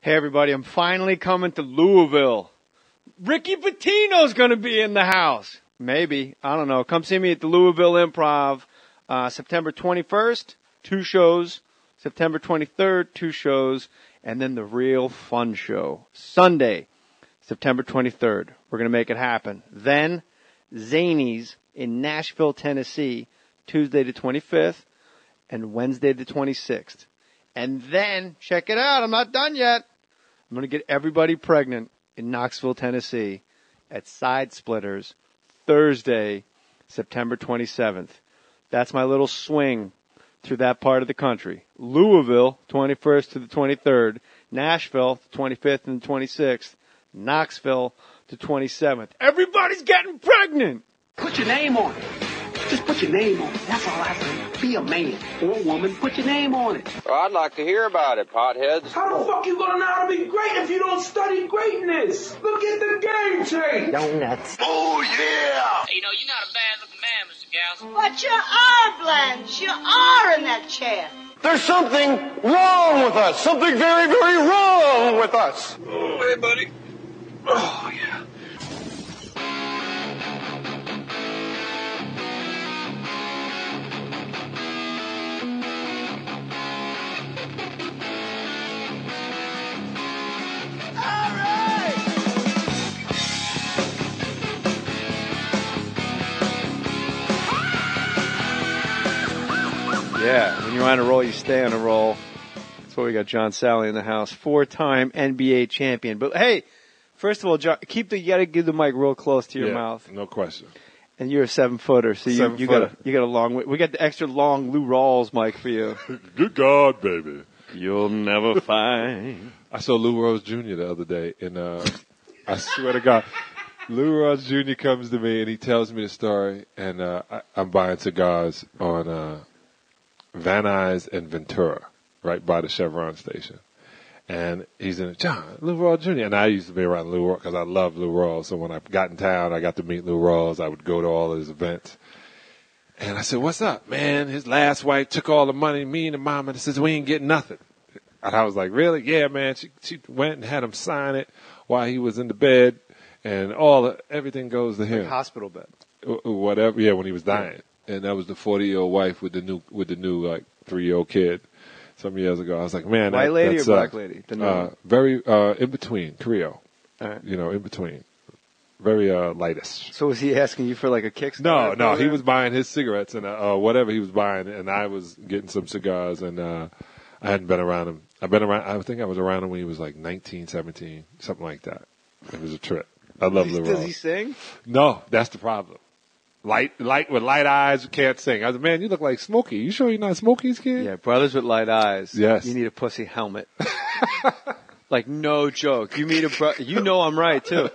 Hey, everybody, I'm finally coming to Louisville. Ricky Pitino's going to be in the house. Maybe. I don't know. Come see me at the Louisville Improv September 21st, 2 shows. September 23rd, 2 shows. And then the real fun show, Sunday, September 23rd. We're going to make it happen. Then, Zanies in Nashville, Tennessee, Tuesday the 25th and Wednesday the 26th. And then, check it out, I'm not done yet. I'm going to get everybody pregnant in Knoxville, Tennessee at Side Splitters Thursday, September 27th. That's my little swing through that part of the country. Louisville, 21st to the 23rd. Nashville, 25th and 26th. Knoxville, the 27th. Everybody's getting pregnant! Put your name on it. Just put your name on it. That's all I say. Be a man or a woman. Put your name on it. Well, I'd like to hear about it, potheads. How the fuck you gonna know how to be great if you don't study greatness? Look at the game tape. Donuts. Oh, yeah. Hey, you're not a bad-looking man, Mr. Gals. But you are, Blanche. You are in that chair. There's something wrong with us. Something very, very wrong with us. Oh, hey, buddy. Oh, yeah. Yeah, when you're on a roll, you stay on a roll. That's why we got John Salley in the house, 4-time NBA champion. But hey, first of all, John, you gotta give the mic real close to your mouth. No question. And you're a 7-footer, so you got a long way. We got the extra long Lou Rawls mic for you. Good God, baby. You'll never find. I saw Lou Rawls Jr. the other day, and I swear to God, Lou Rawls Jr. comes to me and he tells me the story, and I'm buying cigars on Van Nuys and Ventura, right by the Chevron station. And he's in John, Lou Rawls Jr. And I used to be around Lou Rawls because I love Lou Rawls. So when I got in town, I got to meet Lou Rawls. I would go to all of his events. And I said, what's up, man? His last wife took all the money, me and the mom, and says, we ain't getting nothing. And I was like, really? Yeah, man. She went and had him sign it while he was in the bed, and everything goes to him. Like hospital bed. Whatever. Yeah, when he was dying. And that was the 40-year-old wife with the new like 3-year-old kid some years ago. I was like, man, white lady that or black lady? Very in between, Creole. All right. In between. Very lightest. So was he asking you for like a Kickstarter? No, he was buying his cigarettes and whatever he was buying, and I was getting some cigars, and I hadn't been around him. I think I was around him when he was like 19, 17, something like that. It was a trip. I love Lou Rawls. Does he sing? No, that's the problem. Light with light eyes, can't sing. I was like, man, you look like Smokey. You sure you're not Smokey's kid? Yeah, brothers with light eyes. Yes. You need a pussy helmet. Like, no joke. You meet a brother. You know I'm right, too.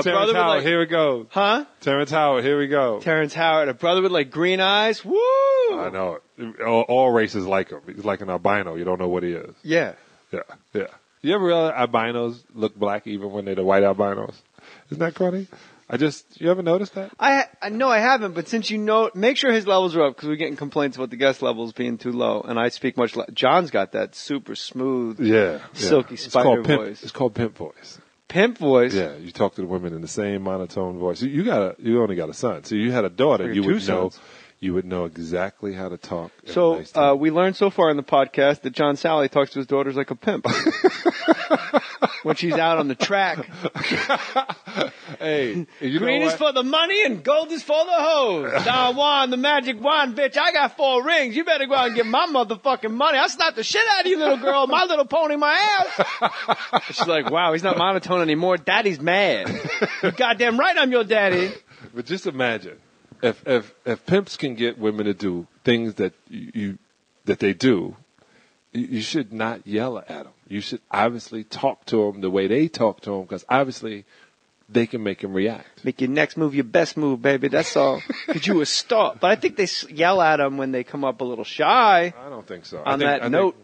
Terrence Howard, here we go. Huh? Terrence Howard, here we go. Terrence Howard, a brother with like green eyes. Woo! I know it. All races like him. He's like an albino. You don't know what he is. Yeah. Yeah. You ever realize albinos look black even when they're the white albinos? Isn't that funny? You ever noticed that? I know I haven't, but since you know, make sure his levels are up because we're getting complaints about the guest levels being too low, and I speak much. John's got that super smooth, silky spider voice. It's called pimp voice. Pimp voice. Yeah, you talk to the women in the same monotone voice. You only got a son, so you had a daughter. You would know exactly how to talk. So we learned so far in the podcast that John Salley talks to his daughters like a pimp. When she's out on the track. Hey, green is for the money and gold is for the hoes. Don Juan, the magic wand, bitch. I got 4 rings. You better go out and get my motherfucking money. I slapped the shit out of you, little girl. My little pony, my ass. She's like, wow, he's not monotone anymore. Daddy's mad. You goddamn right I'm your daddy. But just imagine if pimps can get women to do things that that they do, you should not yell at them. You should obviously talk to them the way they talk to them, because obviously they can make them react. Make your next move your best move, baby. That's all. Because you a star. But I think they yell at them when they come up a little shy. I don't think so. On that note.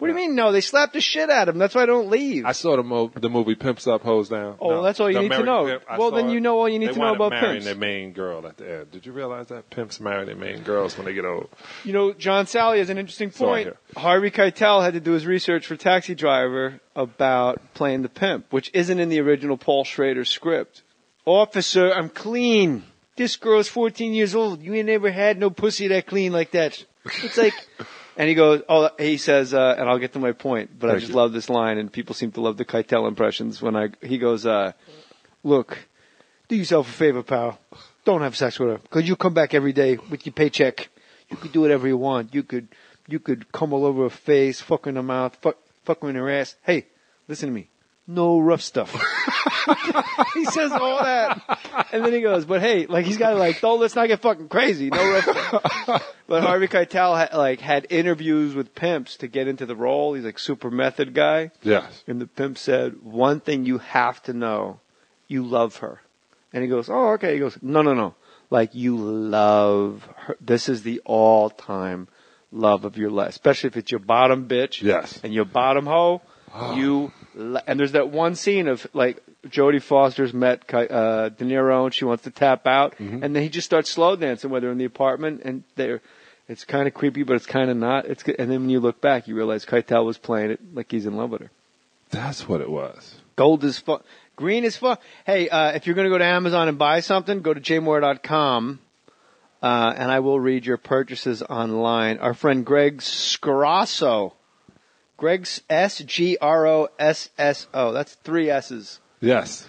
What do you mean, no? They slapped the shit out of him. That's why I don't leave. I saw the movie Pimps Up, Hoes Down. Oh, No, that's all you The need to American know. Pimp, Well, then you know all you need to know about They wind up marrying Pimps. their main girl at the end. Did you realize that? Pimps marry their main girls when they get old. You know, John Salley has an interesting So I point. hear. Harvey Keitel had to do his research for Taxi Driver about playing the pimp, which isn't in the original Paul Schrader script. Officer, I'm clean. This girl's 14 years old. You ain't never had no pussy that clean like that. It's like, and he goes, he says, and I'll get to my point, but I just love this line, and people seem to love the Keitel impressions he goes, look, do yourself a favor, pal. Don't have sex with her, because you come back every day with your paycheck. You could do whatever you want. You could come all over her face, fuck her in the mouth, fuck her in her ass. Hey, listen to me. No rough stuff. He says all that. And then he goes, but hey, like he's got to let's not get fucking crazy. No rough stuff. But Harvey Keitel had interviews with pimps to get into the role. He's like super method guy. Yes. And the pimp said, one thing you have to know, you love her. And he goes, oh, okay. He goes, no. Like you love her. This is the all-time love of your life, especially if it's your bottom bitch. Yes. And your bottom hoe. And there's that one scene of like Jodie Foster's met De Niro and she wants to tap out, and then he just starts slow dancing with her in the apartment, and it's kind of creepy, but it's kind of not. It's good. And then when you look back, you realize Keitel was playing it like he's in love with her. That's what it was. Gold is fun. Green is fun. Hey, if you're going to go to Amazon and buy something, go to JMohr.com, and I will read your purchases online. Our friend Greg Sgrasso. Greg's Sgrosso. That's 3 S's. Yes.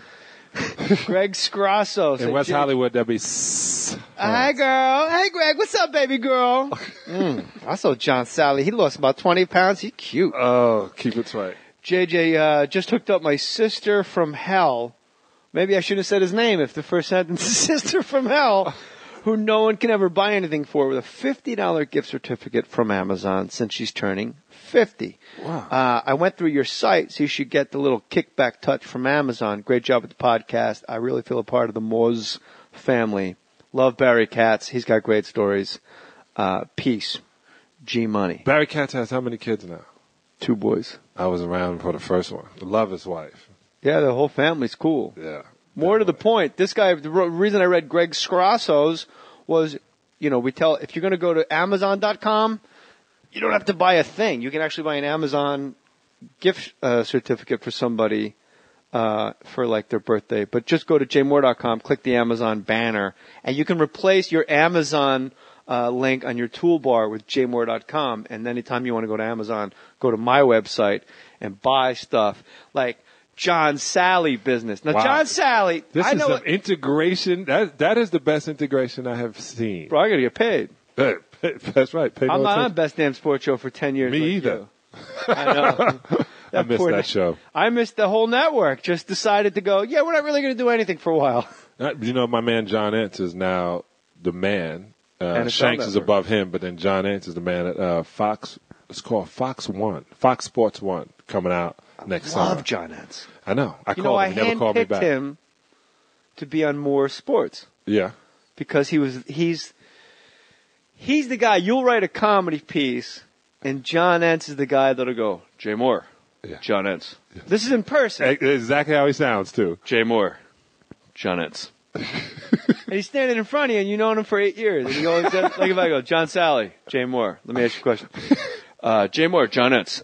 Greg Sgrasso. In West Hollywood, that'd be Hi, girl. Hey, Greg. What's up, baby girl? I saw John Salley. He lost about 20 pounds. He's cute. Oh, keep it tight. JJ just hooked up my sister from hell. Maybe I should have said his name if the first sentence is sister from hell, who no one can ever buy anything for, with a $50 gift certificate from Amazon since she's turning 50. Wow. I went through your site, so you should get the little kickback touch from Amazon. Great job with the podcast. I really feel a part of the Mohr family. Love Barry Katz. He's got great stories. Peace. G Money. Barry Katz has how many kids now? 2 boys. I was around for the first one. Love his wife. Yeah, the whole family's cool. Yeah. More to the point, this guy, the reason I read Greg Sgrasso's was, if you're going to go to Amazon.com, you don't have to buy a thing. You can actually buy an Amazon gift certificate for somebody for like their birthday. But just go to JMohr.com, click the Amazon banner, and you can replace your Amazon link on your toolbar with JMohr.com. And anytime you want to go to Amazon, go to my website and buy stuff like John Salley business. Now, Wow. John Salley, This I is know some integration. That is the best integration I have seen. Bro, I got to get paid. That's right. Pay no I'm not on attention. Best Damn Sports Show for 10 years. Me like either. you. I know. I missed poor that show. I missed the whole network. Just decided to go, yeah, we're not really going to do anything for a while. My man John Entz is now the man. NFL Shanks is Network. above him, but then John Entz is the man at Fox. It's called Fox Sports 1, coming out next summer. Love John Entz. I know. I I called him. He never called me handpicked back. him to be on Mohr Sports Yeah. because he's the guy. You'll write a comedy piece, and John Entz is the guy that'll go, JMohr, Yeah. John Entz. Yeah. This is in person. Exactly how he sounds, too. JMohr, John Entz. And he's standing in front of you, and you've known him for 8 years. And you go, like if I go, John Salley, JMohr. Let me ask you a question. JMohr, John Entz.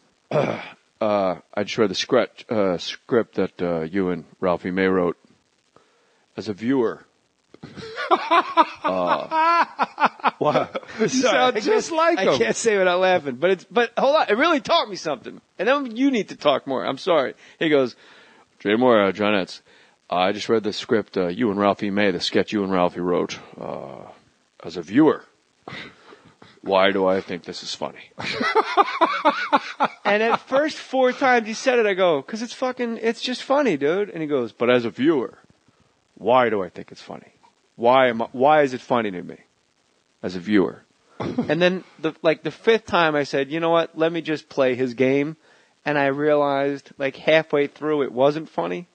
I just read the script that you and Ralphie May wrote. As a viewer, what? You sound just like him. I can't say without laughing, but hold on, it really taught me something. And then you need to talk more. I'm sorry. He goes, JMohr, John Entz. I just read the script you and Ralphie May, the sketch you and Ralphie wrote. As a viewer, why do I think this is funny? And at first 4 times he said it, I go, because it's just funny, dude. And he goes, but as a viewer, why do I think it's funny? Why is it funny to me as a viewer? And then the 5th time I said, you know what? Let me just play his game. And I realized like halfway through it wasn't funny.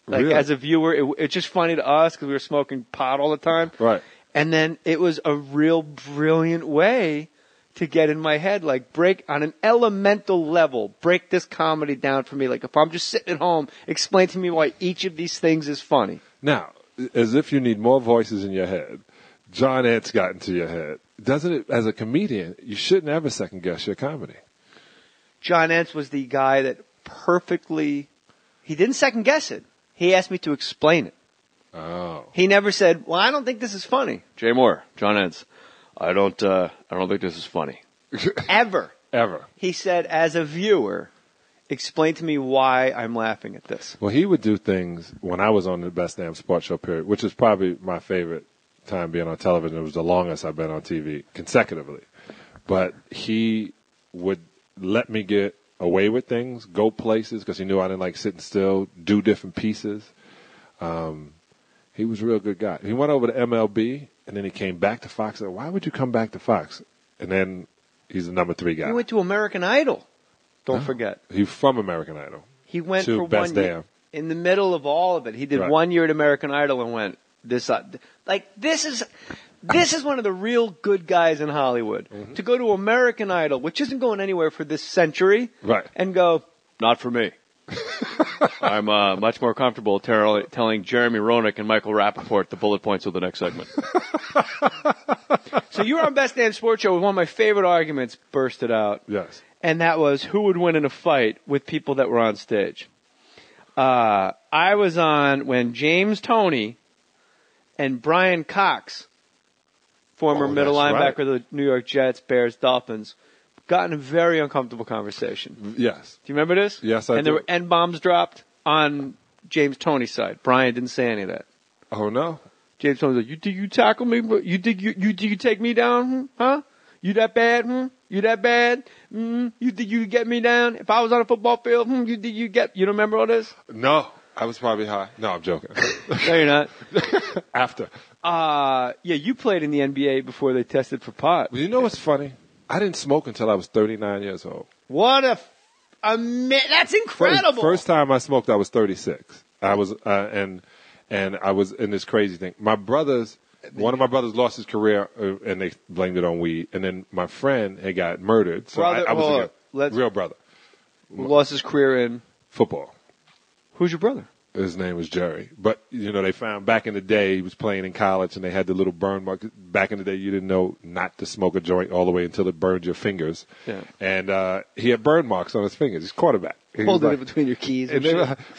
Like Really? as a viewer, it's just funny to us because we were smoking pot all the time. Right. And then it was a real brilliant way to get in my head, like break on an elemental level, break this comedy down for me. Like if I'm just sitting at home, explain to me why each of these things is funny. Now, as if you need more voices in your head, John Entz got into your head. Doesn't it, as a comedian, you shouldn't ever second guess your comedy. John Entz was the guy that he didn't second guess it. He asked me to explain it. Oh. He never said, well, I don't think this is funny. JMohr, John Entz, I don't think this is funny. Ever. Ever. He said, as a viewer, explain to me why I'm laughing at this. Well, he would do things when I was on the Best Damn Sports Show period, which is probably my favorite time being on television. It was the longest I've been on TV consecutively. But he would let me get away with things, go places, because he knew I didn't like sitting still, do different pieces. He was a real good guy. He went over to MLB, and then he came back to Fox. I said, why would you come back to Fox? And then he's the number 3 guy. He went to American Idol. Don't forget. He's from American Idol. He went to for Best 1 year. Damn. In the middle of all of it, he did Right. 1 year at American Idol and went, this is one of the real good guys in Hollywood. Mm-hmm. To go to American Idol, which isn't going anywhere for this century, Right. and go, not for me. I'm much more comfortable telling Jeremy Roenick and Michael Rappaport the bullet points of the next segment. So you were on Best Damn Sports Show with one of my favorite arguments bursted out. Yes. And that was who would win in a fight with people that were on stage. I was on when James Toney and Brian Cox, former middle that's linebacker right. of the New York Jets, Bears, Dolphins, got in a very uncomfortable conversation. Yes. Do you remember this? Yes, I And there do. were N-bombs dropped on James Toney's side. Brian didn't say any of that. Oh, no? James Toney was like, you think you tackle me? You think you take me down? Huh? You that bad? You that bad? You think you get me down? If I was on a football field, you think you don't remember all this? No. I was probably high. No, I'm joking. No, you're not. After. Yeah, you played in the NBA before they tested for pot. Well, you know what's funny? I didn't smoke until I was 39 years old. What that's incredible. First time I smoked, I was 36. I was, and I was in this crazy thing. One of my brothers lost his career, and they blamed it on weed. And then my friend had got murdered. So I was a real brother. Who lost his career in Football. Who's your brother? His name was Jerry. But, they found back in the day, he was playing in college, and they had the little burn mark. Back in the day, you didn't know not to smoke a joint all the way until it burned your fingers. Yeah. And he had burn marks on his fingers. He's quarterback. He Holding was it between your keys. and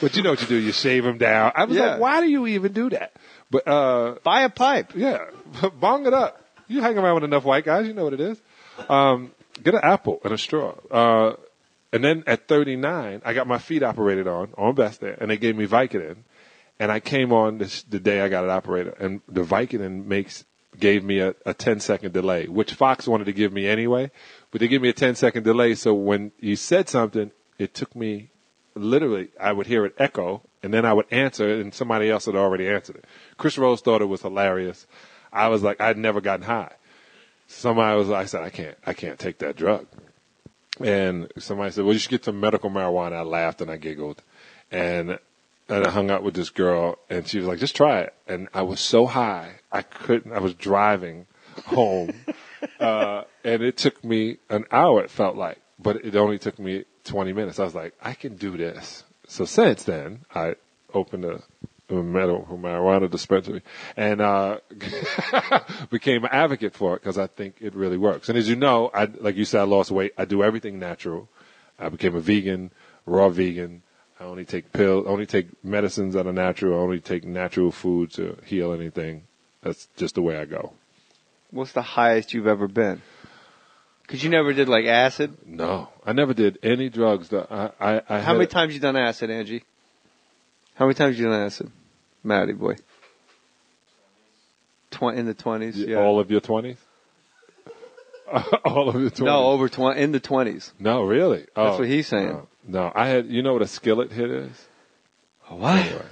but you know what you do? You shave them down. I was like, why do you even do that? But buy a pipe. yeah, bong it up. You hang around with enough white guys, you know what it is. Get an apple and a straw. And then at 39, I got my feet operated on Best Damn, and they gave me Vicodin. And I came on the day I got it operated, and the Vicodin gave me a 10-second delay, which Fox wanted to give me anyway. But they gave me a 10-second delay, so when you said something, it took me literally, I would hear it echo, and then I would answer it, and somebody else had already answered it. Chris Rose thought it was hilarious. I was like, I'd never gotten high. I said, I can't take that drug. And somebody said, well, you should get some medical marijuana. I laughed and I giggled. And I hung out with this girl, and she was like, just try it. And I was so high, I was driving home. And it took me an hour, it felt like. But it only took me 20 minutes. I was like, I can do this. So since then, I opened a medical marijuana dispensary and became an advocate for it because I think it really works. And as you know, like you said, I lost weight. I do everything natural. I became a vegan, raw vegan. I only take pills, only take medicines that are natural. I only take natural food to heal anything. That's just the way I go. What's the highest you've ever been? Because you never did like acid? No, I never did any drugs. How many times you done acid, Angie? How many times you done acid? Matty boy. In the 20s, yeah. All of your 20s? All of your 20s? No, in the 20s. No, really? That's what he's saying. No, I had. You know what a skillet hit is? What? Anyway,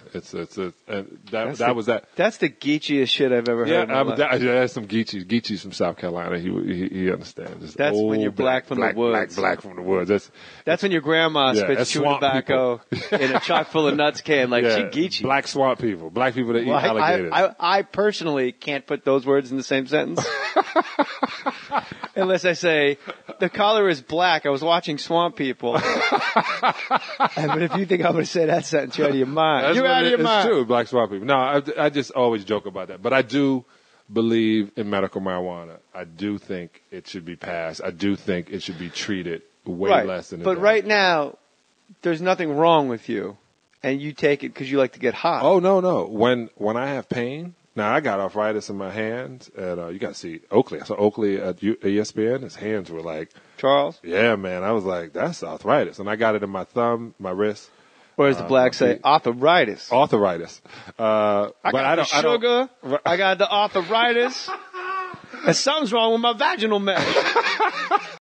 that was that. That's the geechiest shit I've ever heard. That's some Geechees. Geechees from South Carolina. He understands. That's when you're black from the woods. Black from the woods. That's when your grandma spits chewing tobacco in a chock full of nuts can. Like she geechi. Black swamp people. Black people that eat alligators. I personally can't put those words in the same sentence. Unless I say, the color is black. I was watching Swamp People. But if you think I'm going to say that sentence, you're out of your mind. You're out of your mind. It's true, black swamp people. No, I just always joke about that. But I do believe in medical marijuana. I do think it should be passed. I do think it should be treated way less than it does. But right now, there's nothing wrong with you. And you take it because you like to get hot. Oh, no. When I have pain, now I got arthritis in my hands, and you got to see Oakley. So Oakley at ESPN, his hands were like, Charles? Yeah, man. I was like, that's arthritis. And I got it in my thumb, my wrist. Or as the blacks say, arthritis. Arthritis. I got the sugar. I got the arthritis. And something's wrong with my vaginal mesh.